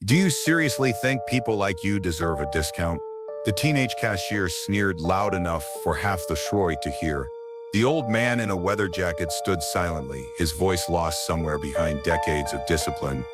Do you seriously think people like you deserve a discount? The teenage cashier sneered loud enough for half the Shroy to hear. The old man in a weather jacket stood silently, his voice lost somewhere behind decades of discipline.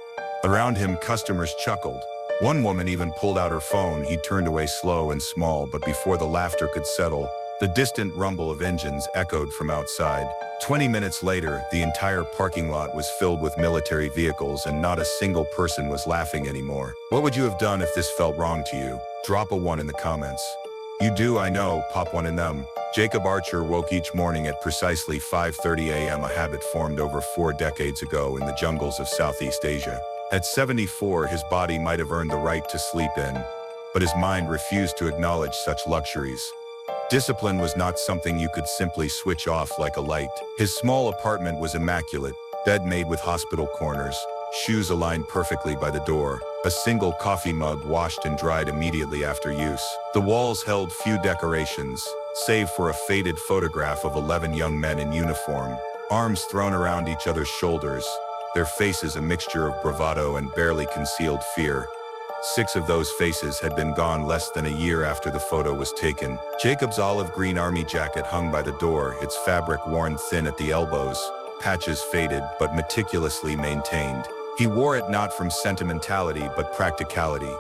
Around him, customers chuckled. One woman even pulled out her phone. He turned away slow and small, but before the laughter could settle, the distant rumble of engines echoed from outside. 20 minutes later, the entire parking lot was filled with military vehicles and not a single person was laughing anymore. What would you have done if this felt wrong to you? Drop a 1 in the comments. You do, I know, pop one in them. Jacob Archer woke each morning at precisely 5:30 a.m., a habit formed over 4 decades ago in the jungles of Southeast Asia. At 74, his body might have earned the right to sleep in, but his mind refused to acknowledge such luxuries. Discipline was not something you could simply switch off like a light. His small apartment was immaculate, bed made with hospital corners, shoes aligned perfectly by the door, a single coffee mug washed and dried immediately after use. The walls held few decorations, save for a faded photograph of 11 young men in uniform, arms thrown around each other's shoulders, their faces a mixture of bravado and barely concealed fear. 6 of those faces had been gone less than a year after the photo was taken. Jacob's olive green army jacket hung by the door, its fabric worn thin at the elbows, patches faded but meticulously maintained. He wore it not from sentimentality but practicality.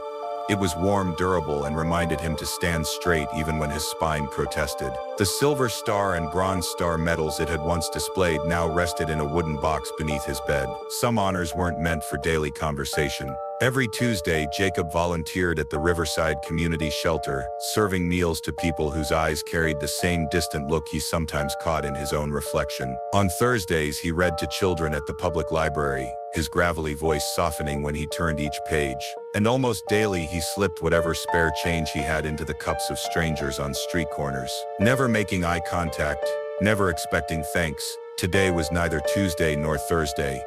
It was warm, durable, and reminded him to stand straight even when his spine protested. The silver star and bronze star medals it had once displayed now rested in a wooden box beneath his bed. Some honors weren't meant for daily conversation. Every Tuesday, Jacob volunteered at the Riverside Community Shelter, serving meals to people whose eyes carried the same distant look he sometimes caught in his own reflection. On Thursdays, he read to children at the public library, his gravelly voice softening when he turned each page. And almost daily, he slipped whatever spare change he had into the cups of strangers on street corners. Never making eye contact, never expecting thanks. Today was neither Tuesday nor Thursday.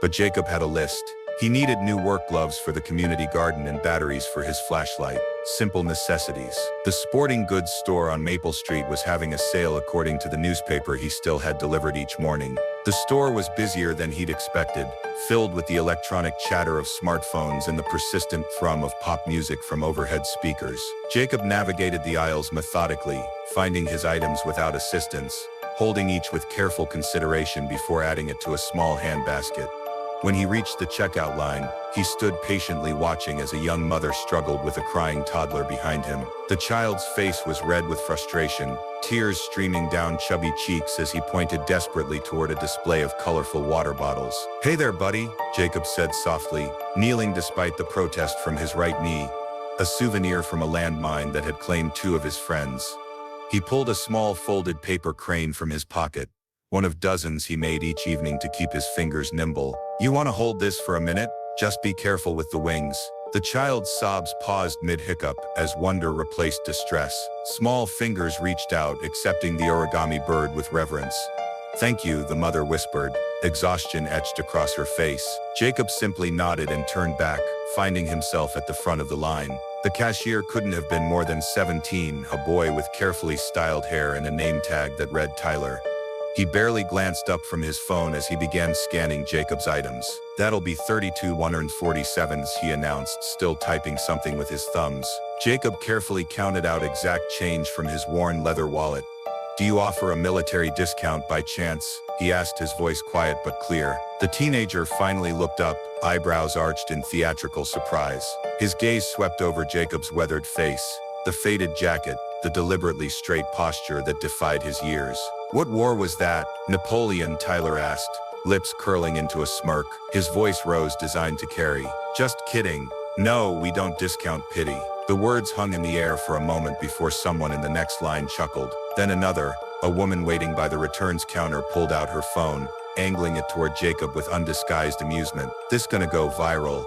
But Jacob had a list. He needed new work gloves for the community garden and batteries for his flashlight. Simple necessities. The sporting goods store on Maple Street was having a sale according to the newspaper he still had delivered each morning. The store was busier than he'd expected, filled with the electronic chatter of smartphones and the persistent thrum of pop music from overhead speakers. Jacob navigated the aisles methodically, finding his items without assistance, holding each with careful consideration before adding it to a small handbasket. When he reached the checkout line, he stood patiently watching as a young mother struggled with a crying toddler behind him. The child's face was red with frustration, tears streaming down chubby cheeks as he pointed desperately toward a display of colorful water bottles. "Hey there, buddy," Jacob said softly, kneeling despite the protest from his right knee, a souvenir from a landmine that had claimed 2 of his friends. He pulled a small folded paper crane from his pocket, one of dozens he made each evening to keep his fingers nimble. "You want to hold this for a minute? Just be careful with the wings." The child's sobs paused mid-hiccup as wonder replaced distress. Small fingers reached out, accepting the origami bird with reverence. "Thank you," the mother whispered, exhaustion etched across her face. Jacob simply nodded and turned back, finding himself at the front of the line. The cashier couldn't have been more than 17, a boy with carefully styled hair and a name tag that read Tyler. He barely glanced up from his phone as he began scanning Jacob's items. "That'll be 32,147s," he announced, still typing something with his thumbs. Jacob carefully counted out exact change from his worn leather wallet. "Do you offer a military discount by chance?" he asked, his voice quiet but clear. The teenager finally looked up, eyebrows arched in theatrical surprise. His gaze swept over Jacob's weathered face, the faded jacket, the deliberately straight posture that defied his years. "What war was that?" Napoleon, Tyler asked, lips curling into a smirk. His voice rose, designed to carry. "Just kidding. No, we don't discount pity." The words hung in the air for a moment before someone in the next line chuckled. Then another, a woman waiting by the returns counter, pulled out her phone, angling it toward Jacob with undisguised amusement. "This gonna go viral.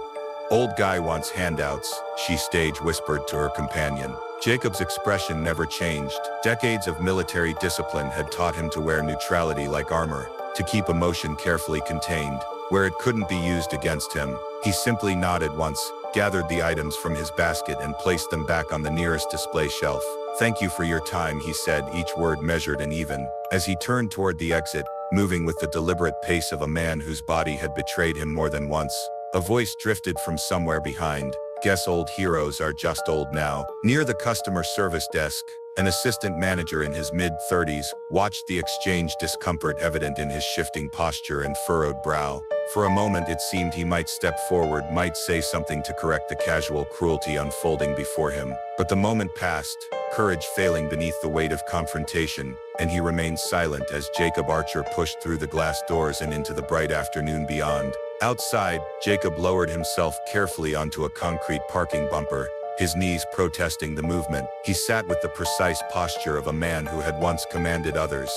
Old guy wants handouts," she stage whispered to her companion. Jacob's expression never changed. Decades of military discipline had taught him to wear neutrality like armor, to keep emotion carefully contained. Where it couldn't be used against him, he simply nodded once, gathered the items from his basket and placed them back on the nearest display shelf. "Thank you for your time," he said, each word measured and even. As he turned toward the exit, moving with the deliberate pace of a man whose body had betrayed him more than once, A voice drifted from somewhere behind. Guess old heroes are just old now. Near the customer service desk, an assistant manager in his mid-30s watched the exchange, discomfort evident in his shifting posture and furrowed brow. For a moment it seemed he might step forward, might say something to correct the casual cruelty unfolding before him. But the moment passed, courage failing beneath the weight of confrontation, and he remained silent as Jacob Archer pushed through the glass doors and into the bright afternoon beyond. Outside, Jacob lowered himself carefully onto a concrete parking bumper, his knees protesting the movement. He sat with the precise posture of a man who had once commanded others,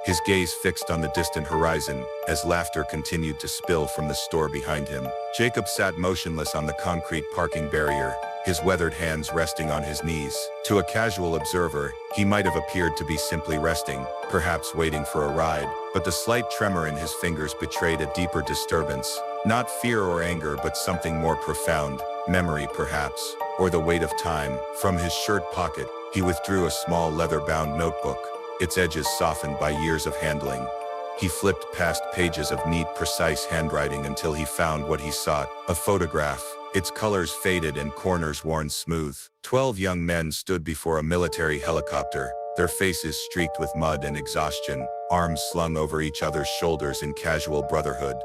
his gaze fixed on the distant horizon as laughter continued to spill from the store behind him. Jacob sat motionless on the concrete parking barrier, his weathered hands resting on his knees. To a casual observer, he might have appeared to be simply resting, perhaps waiting for a ride, but the slight tremor in his fingers betrayed a deeper disturbance. Not fear or anger, but something more profound, memory perhaps, or the weight of time. From his shirt pocket, he withdrew a small leather-bound notebook, its edges softened by years of handling. He flipped past pages of neat, precise handwriting until he found what he sought, a photograph, its colors faded and corners worn smooth. 12 young men stood before a military helicopter, their faces streaked with mud and exhaustion, arms slung over each other's shoulders in casual brotherhood.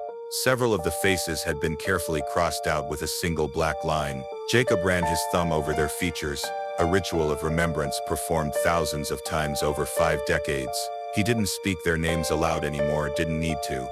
Several of the faces had been carefully crossed out with a single black line. Jacob ran his thumb over their features, a ritual of remembrance performed thousands of times over 5 decades. He didn't speak their names aloud anymore, didn't need to.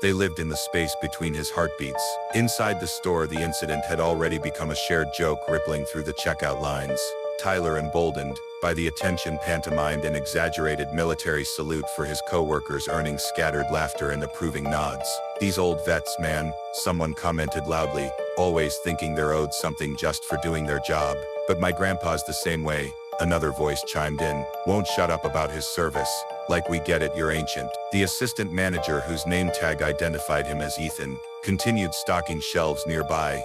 They lived in the space between his heartbeats. Inside the store, the incident had already become a shared joke rippling through the checkout lines. Tyler, emboldened by the attention, pantomimed an exaggerated military salute for his co-workers, earning scattered laughter and approving nods. "These old vets, man," someone commented loudly, "always thinking they're owed something just for doing their job. But my grandpa's the same way," another voice chimed in. "Won't shut up about his service. Like we get it, you're ancient." The assistant manager, whose name tag identified him as Ethan, continued stocking shelves nearby,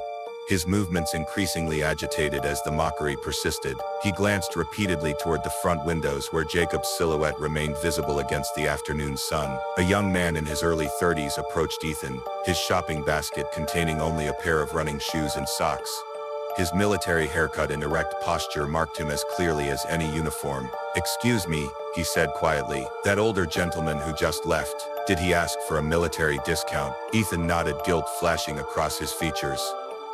his movements increasingly agitated as the mockery persisted. He glanced repeatedly toward the front windows where Jacob's silhouette remained visible against the afternoon sun. A young man in his early 30s approached Ethan, his shopping basket containing only a pair of running shoes and socks. His military haircut and erect posture marked him as clearly as any uniform. "Excuse me," he said quietly. "That older gentleman who just left, did he ask for a military discount?" Ethan nodded, guilt flashing across his features.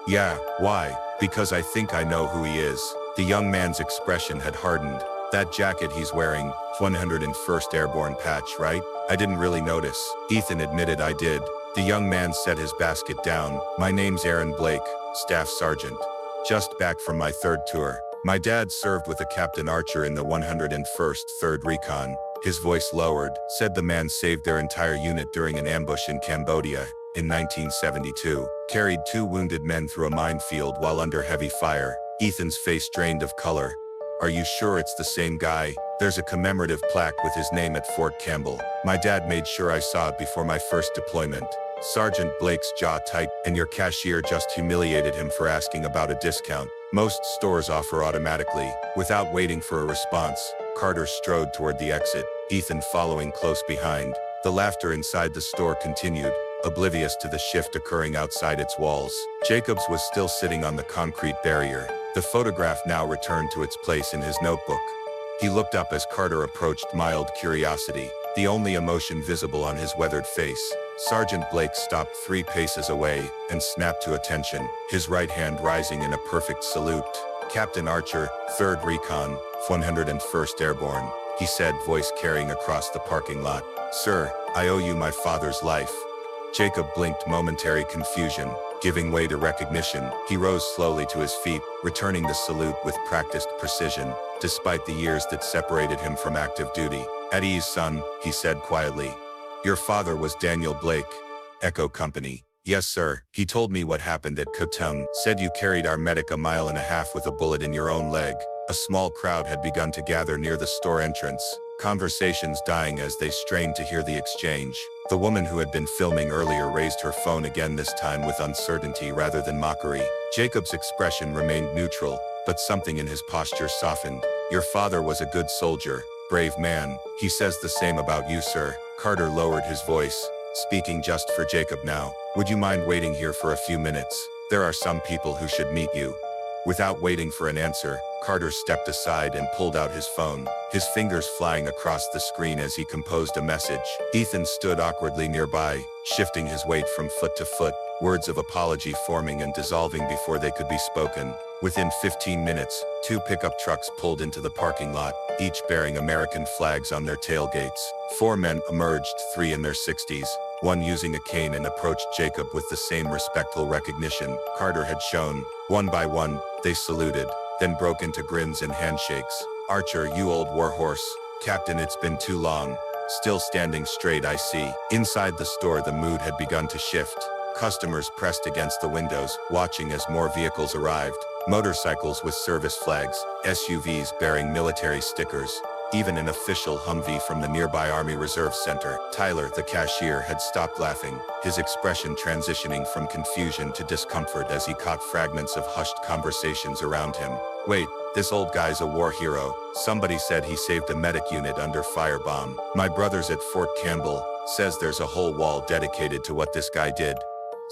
"Yeah, why?" "Because I think I know who he is." The young man's expression had hardened. "That jacket he's wearing, 101st Airborne patch, right?" "I didn't really notice." Ethan admitted, "I did." The young man set his basket down. "My name's Aaron Blake, Staff Sergeant. Just back from my 3rd tour. My dad served with a Captain Archer in the 101st 3rd Recon." His voice lowered. "Said the man saved their entire unit during an ambush in Cambodia in 1972. Carried 2 wounded men through a minefield while under heavy fire." Ethan's face drained of color. "Are you sure it's the same guy? There's a commemorative plaque with his name at Fort Campbell. My dad made sure I saw it before my first deployment." Sergeant Blake's jaw tightened. "And your cashier just humiliated him for asking about a discount." "Most stores offer automatically." Without waiting for a response, Carter strode toward the exit, Ethan following close behind. The laughter inside the store continued, oblivious to the shift occurring outside its walls. Jacobs was still sitting on the concrete barrier. The photograph now returned to its place in his notebook. He looked up as Carter approached, mild curiosity, the only emotion visible on his weathered face. Sergeant Blake stopped 3 paces away and snapped to attention, his right hand rising in a perfect salute. "Captain Archer, 3rd Recon, 101st Airborne," he said, voice carrying across the parking lot. "Sir, I owe you my father's life." Jacob blinked, momentary confusion, giving way to recognition. He rose slowly to his feet, returning the salute with practiced precision, despite the years that separated him from active duty. "At ease, son," he said quietly. "Your father was Daniel Blake, Echo Company." "Yes, sir. He told me what happened at Kotung. Said you carried our medic a mile and a half with a bullet in your own leg." A small crowd had begun to gather near the store entrance, conversations dying as they strained to hear the exchange. The woman who had been filming earlier raised her phone again, this time with uncertainty rather than mockery. Jacob's expression remained neutral, but something in his posture softened. "Your father was a good soldier, brave man. He says the same about you, sir." Carter lowered his voice, speaking just for Jacob now. Would you mind waiting here for a few minutes? There are some people who should meet you. Without waiting for an answer, Carter stepped aside and pulled out his phone, his fingers flying across the screen as he composed a message. Ethan stood awkwardly nearby, shifting his weight from foot to foot, words of apology forming and dissolving before they could be spoken. Within 15 minutes, 2 pickup trucks pulled into the parking lot, each bearing American flags on their tailgates. 4 men emerged, 3 in their 60s, one using a cane, and approached Jacob with the same respectful recognition Carter had shown. One by one, they saluted, then broke into grins and handshakes. "Archer, you old warhorse. Captain, it's been too long. Still standing straight, I see." Inside the store, the mood had begun to shift. Customers pressed against the windows, watching as more vehicles arrived. Motorcycles with service flags, SUVs bearing military stickers, even an official Humvee from the nearby Army Reserve Center. Tyler, the cashier, had stopped laughing, his expression transitioning from confusion to discomfort as he caught fragments of hushed conversations around him. "Wait, this old guy's a war hero. Somebody said he saved a medic unit under firebomb. My brother's at Fort Campbell, says there's a whole wall dedicated to what this guy did."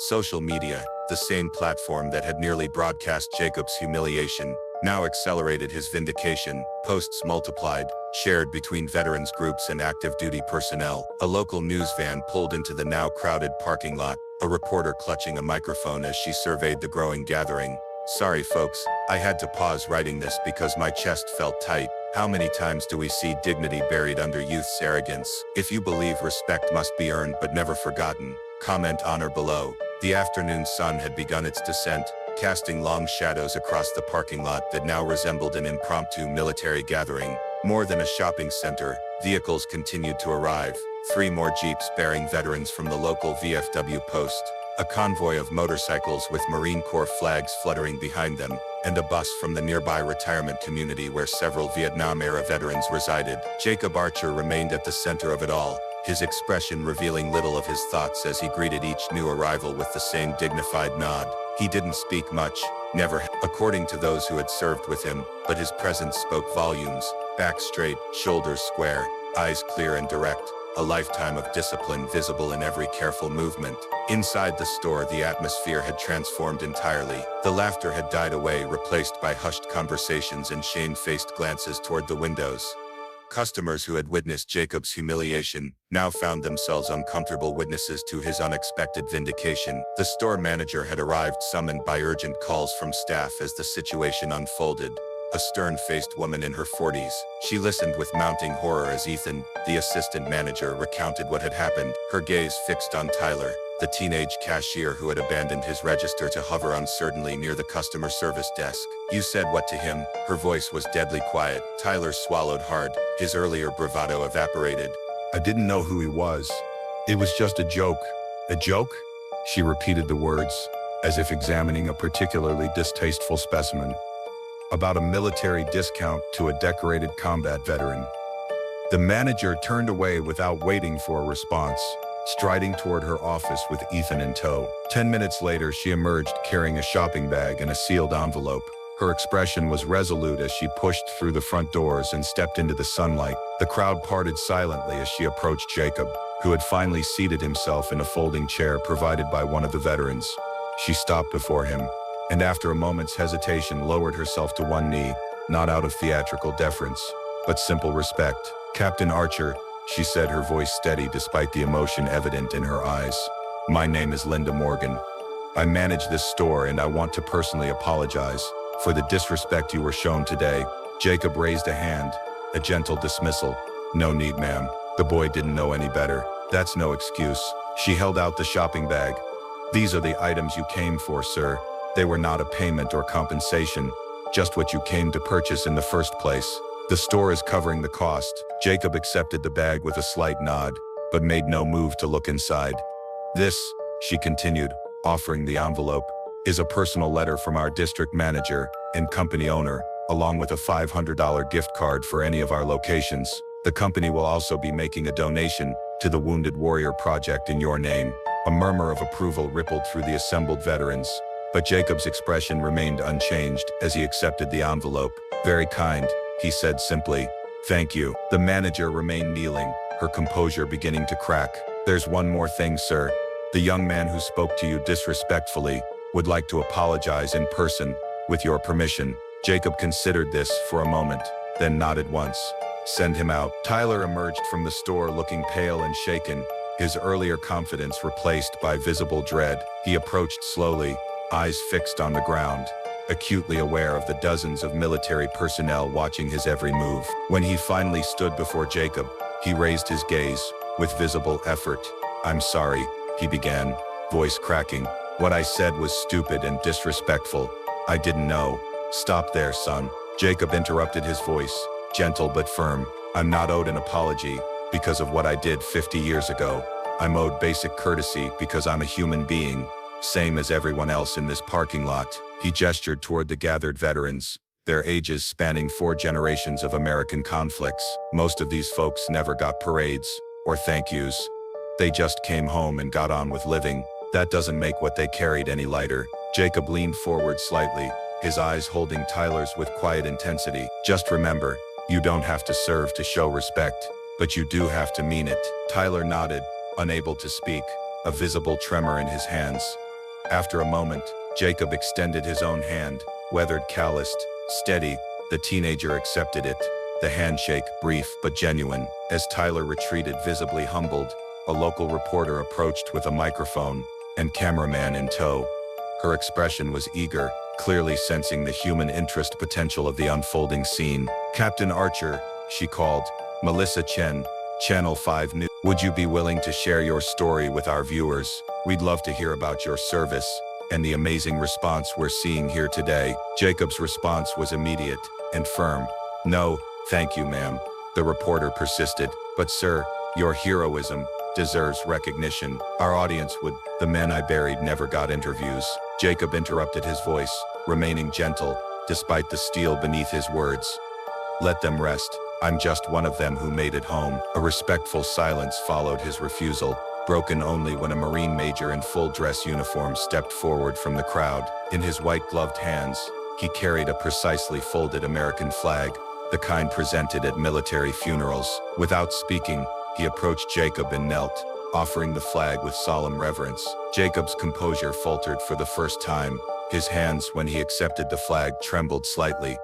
Social media, the same platform that had nearly broadcast Jacob's humiliation, now accelerated his vindication. Posts multiplied, shared between veterans groups and active duty personnel. A local news van pulled into the now crowded parking lot, a reporter clutching a microphone as she surveyed the growing gathering. "Sorry folks, I had to pause writing this because my chest felt tight. How many times do we see dignity buried under youth's arrogance? If you believe respect must be earned but never forgotten, comment on or below." The afternoon sun had begun its descent, casting long shadows across the parking lot that now resembled an impromptu military gathering. More than a shopping center, vehicles continued to arrive. 3 more Jeeps bearing veterans from the local VFW post, a convoy of motorcycles with Marine Corps flags fluttering behind them, and a bus from the nearby retirement community where several Vietnam-era veterans resided. Jacob Archer remained at the center of it all, his expression revealing little of his thoughts as he greeted each new arrival with the same dignified nod. He didn't speak much, never, according to those who had served with him, but his presence spoke volumes. Back straight, shoulders square, eyes clear and direct, a lifetime of discipline visible in every careful movement. Inside the store, the atmosphere had transformed entirely. The laughter had died away, replaced by hushed conversations and shame-faced glances toward the windows. Customers who had witnessed Jacob's humiliation now found themselves uncomfortable witnesses to his unexpected vindication. The store manager had arrived, summoned by urgent calls from staff as the situation unfolded. A stern-faced woman in her 40s, she listened with mounting horror as Ethan, the assistant manager, recounted what had happened, her gaze fixed on Tyler, the teenage cashier who had abandoned his register to hover uncertainly near the customer service desk. "You said what to him?" Her voice was deadly quiet. Tyler swallowed hard, his earlier bravado evaporated. "I didn't know who he was. It was just a joke." "A joke?" She repeated the words, as if examining a particularly distasteful specimen. "About a military discount to a decorated combat veteran." The manager turned away without waiting for a response, striding toward her office with Ethan in tow. 10 minutes later, she emerged carrying a shopping bag and a sealed envelope. Her expression was resolute as she pushed through the front doors and stepped into the sunlight. The crowd parted silently as she approached Jacob, who had finally seated himself in a folding chair provided by one of the veterans. She stopped before him, and after a moment's hesitation lowered herself to one knee, not out of theatrical deference, but simple respect. "Captain Archer," she said, her voice steady despite the emotion evident in her eyes. "My name is Linda Morgan. I manage this store and I want to personally apologize for the disrespect you were shown today." Jacob raised a hand, a gentle dismissal. "No need, ma'am." The boy didn't know any better. "That's no excuse." She held out the shopping bag. "These are the items you came for, sir. They were not a payment or compensation, just what you came to purchase in the first place. The store is covering the cost." Jacob accepted the bag with a slight nod, but made no move to look inside. "This," she continued, offering the envelope, "is a personal letter from our district manager and company owner, along with a $500 gift card for any of our locations. The company will also be making a donation to the Wounded Warrior Project in your name." A murmur of approval rippled through the assembled veterans, but Jacob's expression remained unchanged as he accepted the envelope. "Very kind," he said simply. "Thank you." The manager remained kneeling, her composure beginning to crack. "There's one more thing, sir. The young man who spoke to you disrespectfully would like to apologize in person, with your permission. Jacob considered this for a moment, then nodded once. Send him out. Tyler emerged from the store looking pale and shaken, his earlier confidence replaced by visible dread. He approached slowly, eyes fixed on the ground, acutely aware of the dozens of military personnel watching his every move. When he finally stood before Jacob, he raised his gaze, with visible effort. "I'm sorry," he began, voice cracking. "What I said was stupid and disrespectful. I didn't know." "Stop there, son." Jacob interrupted his voice, gentle but firm. "I'm not owed an apology because of what I did 50 years ago. I'm owed basic courtesy because I'm a human being, same as everyone else in this parking lot." He gestured toward the gathered veterans, their ages spanning 4 generations of American conflicts. Most of these folks never got parades or thank yous. They just came home and got on with living. That doesn't make what they carried any lighter. Jacob leaned forward slightly, his eyes holding Tyler's with quiet intensity. "Just remember, you don't have to serve to show respect, but you do have to mean it." Tyler nodded, unable to speak, a visible tremor in his hands. After a moment, Jacob extended his own hand, weathered, calloused, steady. The teenager accepted it, the handshake brief but genuine. As Tyler retreated, visibly humbled, a local reporter approached with a microphone and cameraman in tow. Her expression was eager, clearly sensing the human interest potential of the unfolding scene. "Captain Archer," she called. "Melissa Chen, Channel 5 News. Would you be willing to share your story with our viewers? We'd love to hear about your service and the amazing response we're seeing here today." Jacob's response was immediate and firm. "No, thank you, ma'am," the reporter persisted. "But sir, your heroism deserves recognition. Our audience would." "The men I buried never got interviews." Jacob interrupted, his voice remaining gentle, despite the steel beneath his words. "Let them rest. I'm just one of them who made it home." A respectful silence followed his refusal, broken only when a Marine major in full dress uniform stepped forward from the crowd. In his white-gloved hands, he carried a precisely folded American flag, the kind presented at military funerals. Without speaking, he approached Jacob and knelt, offering the flag with solemn reverence. Jacob's composure faltered for the first time. His hands, when he accepted the flag, trembled slightly.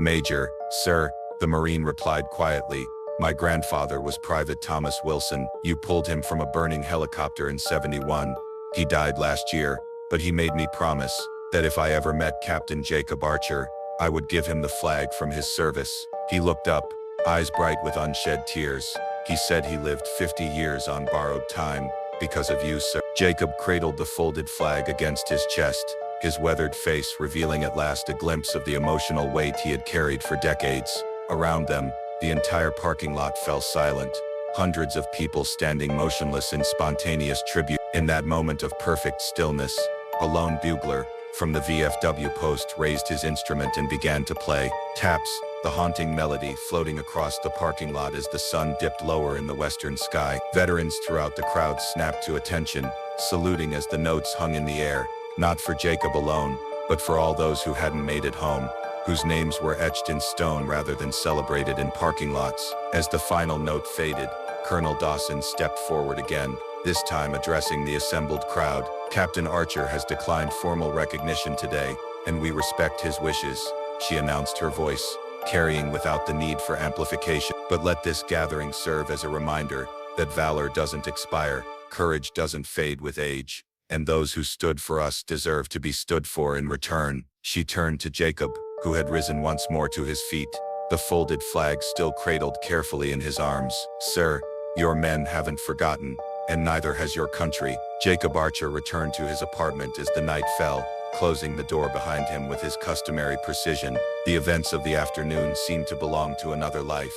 "Major, sir," the Marine replied quietly, "my grandfather was Private Thomas Wilson. You pulled him from a burning helicopter in '71. He died last year, but he made me promise that if I ever met Captain Jacob Archer, I would give him the flag from his service." He looked up, eyes bright with unshed tears. "He said he lived 50 years on borrowed time because of you, sir." Jacob cradled the folded flag against his chest, his weathered face revealing at last a glimpse of the emotional weight he had carried for decades. Around them, the entire parking lot fell silent, hundreds of people standing motionless in spontaneous tribute. In that moment of perfect stillness, a lone bugler from the VFW post raised his instrument and began to play. Taps, the haunting melody floating across the parking lot as the sun dipped lower in the western sky. Veterans throughout the crowd snapped to attention, saluting as the notes hung in the air, not for Jacob alone, but for all those who hadn't made it home, whose names were etched in stone rather than celebrated in parking lots. As the final note faded, Colonel Dawson stepped forward again, this time addressing the assembled crowd. "Captain Archer has declined formal recognition today, and we respect his wishes," she announced, her voice carrying without the need for amplification. "But let this gathering serve as a reminder that valor doesn't expire, courage doesn't fade with age, and those who stood for us deserve to be stood for in return." She turned to Jacob, who had risen once more to his feet, the folded flag still cradled carefully in his arms. "Sir, your men haven't forgotten, and neither has your country." Jacob Archer returned to his apartment as the night fell, closing the door behind him with his customary precision. The events of the afternoon seemed to belong to another life,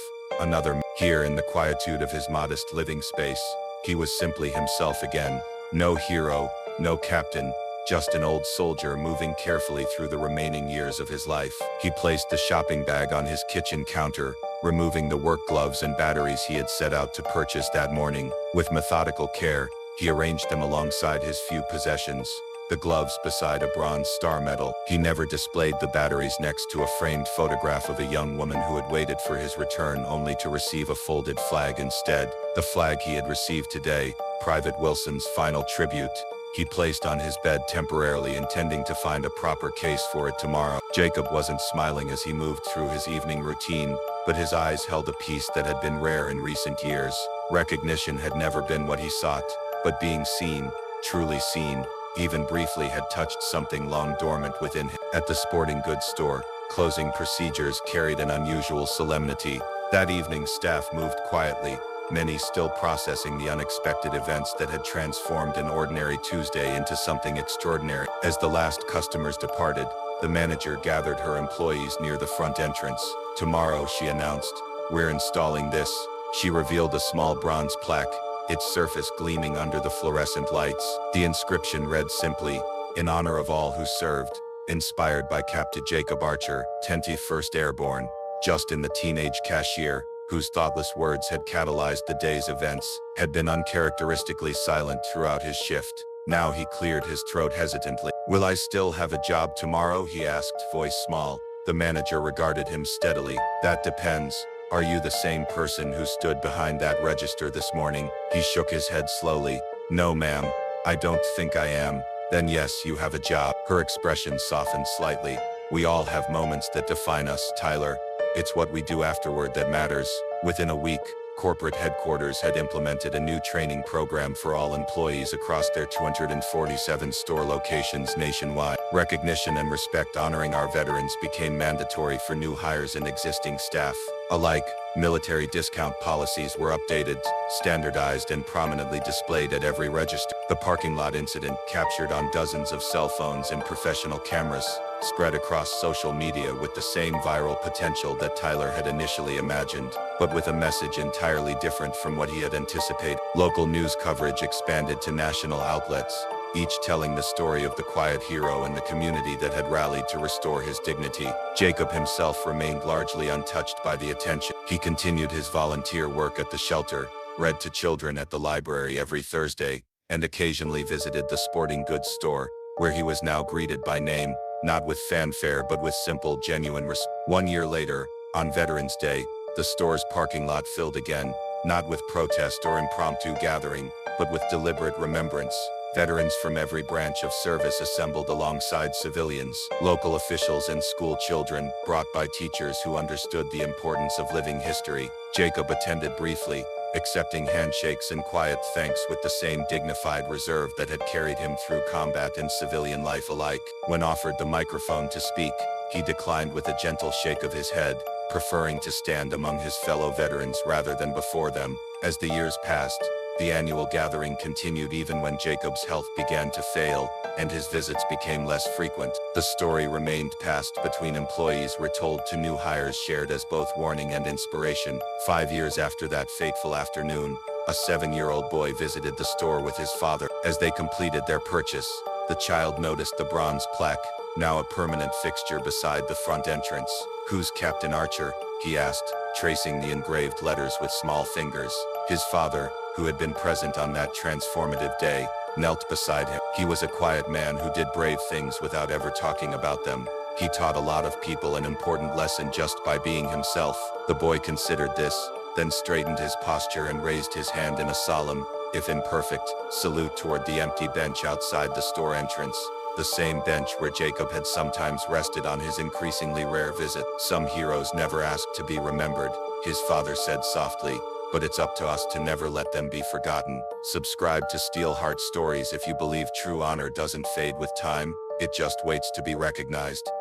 Here in the quietude of his modest living space, he was simply himself again. No hero, no captain, just an old soldier moving carefully through the remaining years of his life. He placed the shopping bag on his kitchen counter, removing the work gloves and batteries he had set out to purchase that morning. With methodical care, he arranged them alongside his few possessions, the gloves beside a bronze star medal. He never displayed the batteries next to a framed photograph of a young woman who had waited for his return only to receive a folded flag instead. The flag he had received today, Private Wilson's final tribute, he placed on his bed temporarily, intending to find a proper case for it tomorrow. Jacob wasn't smiling as he moved through his evening routine, but his eyes held a peace that had been rare in recent years. Recognition had never been what he sought, but being seen, truly seen, even briefly, had touched something long dormant within him. At the sporting goods store, closing procedures carried an unusual solemnity. That evening, staff moved quietly, many still processing the unexpected events that had transformed an ordinary Tuesday into something extraordinary. As the last customers departed, the manager gathered her employees near the front entrance. "Tomorrow," she announced, "we're installing this." She revealed a small bronze plaque, its surface gleaming under the fluorescent lights. The inscription read simply, "In honor of all who served," inspired by Captain Jacob Archer, 21st Airborne. Justin, the teenage cashier, whose thoughtless words had catalyzed the day's events, had been uncharacteristically silent throughout his shift. Now he cleared his throat hesitantly. "Will I still have a job tomorrow?" he asked, voice small. The manager regarded him steadily. "That depends. Are you the same person who stood behind that register this morning?" He shook his head slowly. "No, ma'am. I don't think I am." "Then yes, you have a job." Her expression softened slightly. "We all have moments that define us, Tyler. It's what we do afterward that matters." Within a week, corporate headquarters had implemented a new training program for all employees across their 247 store locations nationwide. Recognition and respect honoring our veterans became mandatory for new hires and existing staff alike. Military discount policies were updated, standardized, and prominently displayed at every register. The parking lot incident, captured on dozens of cell phones and professional cameras, spread across social media with the same viral potential that Tyler had initially imagined, but with a message entirely different from what he had anticipated. Local news coverage expanded to national outlets, each telling the story of the quiet hero and the community that had rallied to restore his dignity. Jacob himself remained largely untouched by the attention. He continued his volunteer work at the shelter, read to children at the library every Thursday, and occasionally visited the sporting goods store, where he was now greeted by name, not with fanfare but with simple, genuine respect. 1 year later, on Veterans Day, the store's parking lot filled again, not with protest or impromptu gathering, but with deliberate remembrance. Veterans from every branch of service assembled alongside civilians, local officials, and school children, brought by teachers who understood the importance of living history. Jacob attended briefly, accepting handshakes and quiet thanks with the same dignified reserve that had carried him through combat and civilian life alike. When offered the microphone to speak, he declined with a gentle shake of his head, preferring to stand among his fellow veterans rather than before them. As the years passed, the annual gathering continued even when Jacob's health began to fail, and his visits became less frequent. The story remained passed between employees, retold to new hires, shared as both warning and inspiration. 5 years after that fateful afternoon, a 7-year-old boy visited the store with his father. As they completed their purchase, the child noticed the bronze plaque, now a permanent fixture beside the front entrance. "Who's Captain Archer?" he asked, tracing the engraved letters with small fingers. His father, who had been present on that transformative day, knelt beside him. He was a quiet man who did brave things without ever talking about them. He taught a lot of people an important lesson just by being himself. The boy considered this, then straightened his posture and raised his hand in a solemn, if imperfect, salute toward the empty bench outside the store entrance. The same bench where Jacob had sometimes rested on his increasingly rare visit. "Some heroes never ask to be remembered," his father said softly, "but it's up to us to never let them be forgotten." Subscribe to Steelheart Stories if you believe true honor doesn't fade with time, it just waits to be recognized.